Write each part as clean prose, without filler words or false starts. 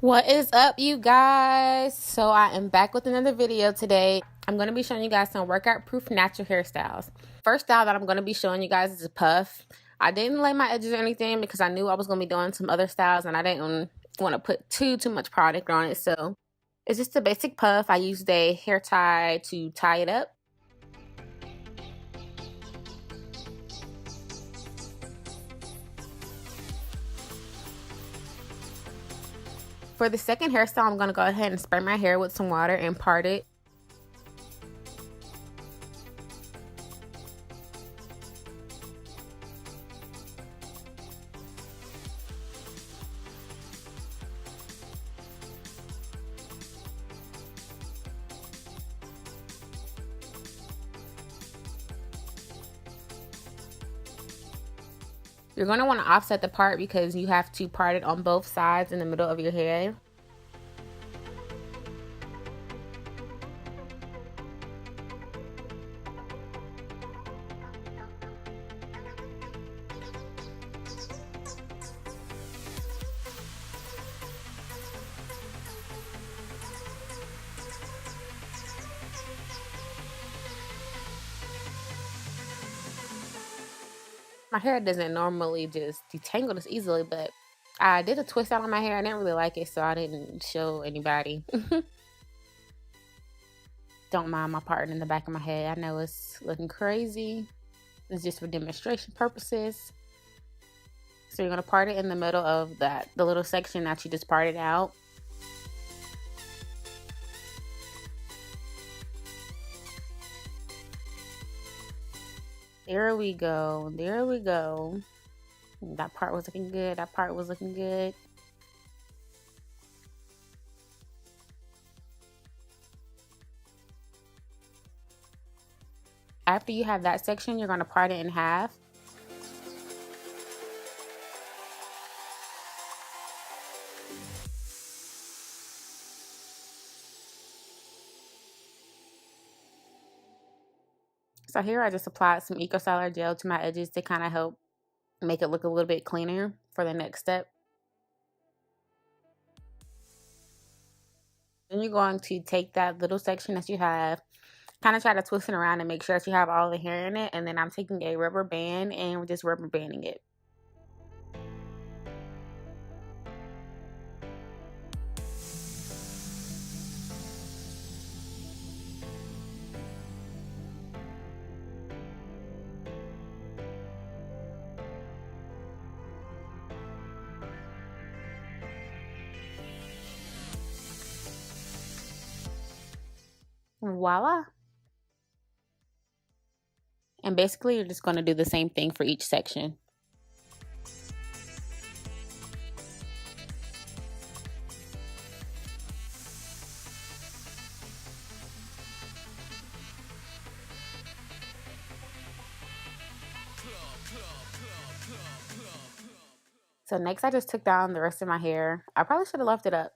What is up, you guys? So I am back with another video today. I'm going to be showing you guys some workout proof natural hairstyles. First style that I'm going to be showing you guys is a puff. I didn't lay my edges or anything because I knew I was going to be doing some other styles and I didn't want to put too much product on it. So it's just a basic puff. I used a hair tie to tie it up. For the second hairstyle, I'm going to go ahead and spray my hair with some water and part it. You're going to want to offset the part because you have to part it on both sides in the middle of your hair. My hair doesn't normally just detangle this easily, but I did a twist out on my hair. I didn't really like it, so I didn't show anybody. Don't mind my part in the back of my head. I know it's looking crazy. It's just for demonstration purposes. So you're going to part it in the middle of the little section that you just parted out. There we go. There we go. That part was looking good. That part was looking good. After you have that section, you're going to part it in half. So here I just applied some Eco Styler gel to my edges to kind of help make it look a little bit cleaner for the next step. Then you're going to take that little section that you have, kind of try to twist it around and make sure that you have all the hair in it. And then I'm taking a rubber band and we're just rubber banding it. Voila. And basically you're just going to do the same thing for each section. So next I just took down the rest of my hair. I probably should have left it up.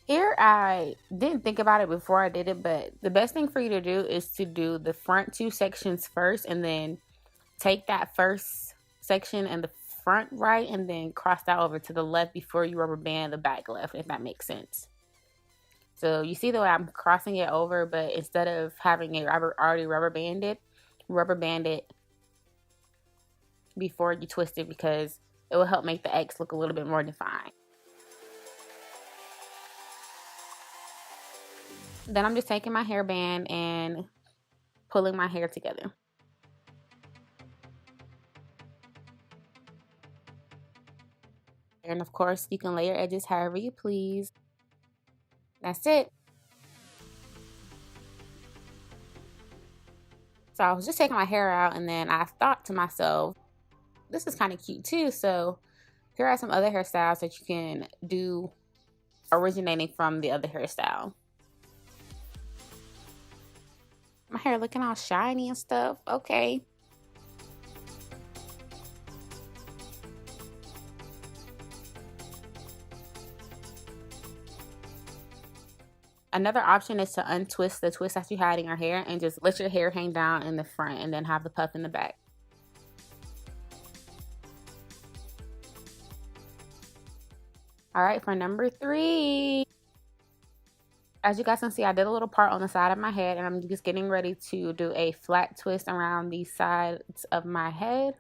Here, I didn't think about it before I did it, but the best thing for you to do is to do the front two sections first and then take that first section and the front right and then cross that over to the left before you rubber band the back left, if that makes sense. So you see the way I'm crossing it over, but instead of having it already rubber band it before you twist it because it will help make the X look a little bit more defined. Then I'm just taking my hairband and pulling my hair together. And of course, you can lay your edges however you please. That's it. So I was just taking my hair out and then I thought to myself, this is kind of cute too. So here are some other hairstyles that you can do originating from the other hairstyle. My hair looking all shiny and stuff. Okay. Another option is to untwist the twist that you had in your hair and just let your hair hang down in the front and then have the puff in the back. All right, for number 3. As you guys can see, I did a little part on the side of my head, and I'm just getting ready to do a flat twist around the sides of my head.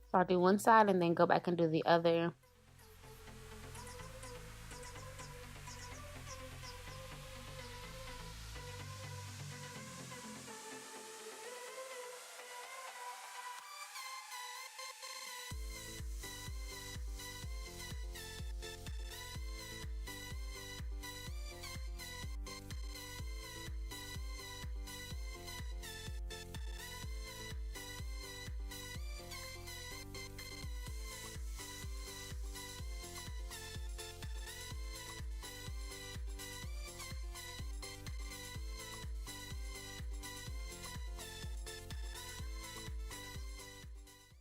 So I'll do one side and then go back and do the other.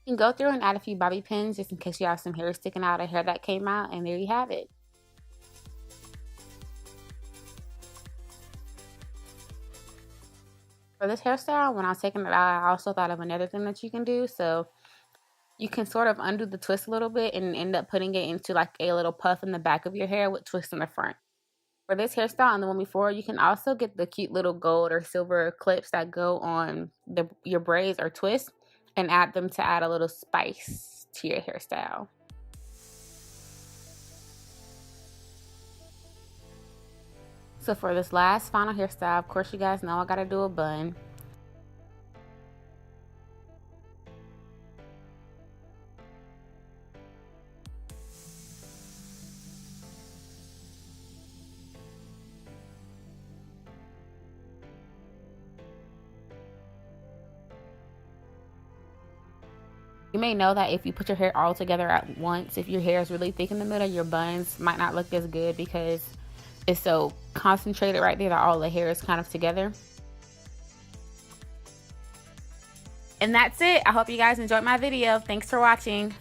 You can go through and add a few bobby pins just in case you have some hair sticking out of hair that came out, and there you have it. For this hairstyle, when I was taking it out, I also thought of another thing that you can do. So you can sort of undo the twist a little bit and end up putting it into like a little puff in the back of your hair with twists in the front. For this hairstyle and the one before, you can also get the cute little gold or silver clips that go on your braids or twists and add them to add a little spice to your hairstyle. So for this last final hairstyle, of course you guys know I gotta do a bun. You may know that if you put your hair all together at once, if your hair is really thick in the middle, your buns might not look as good because it's so concentrated right there that all the hair is kind of together. And that's it. I hope you guys enjoyed my video. Thanks for watching.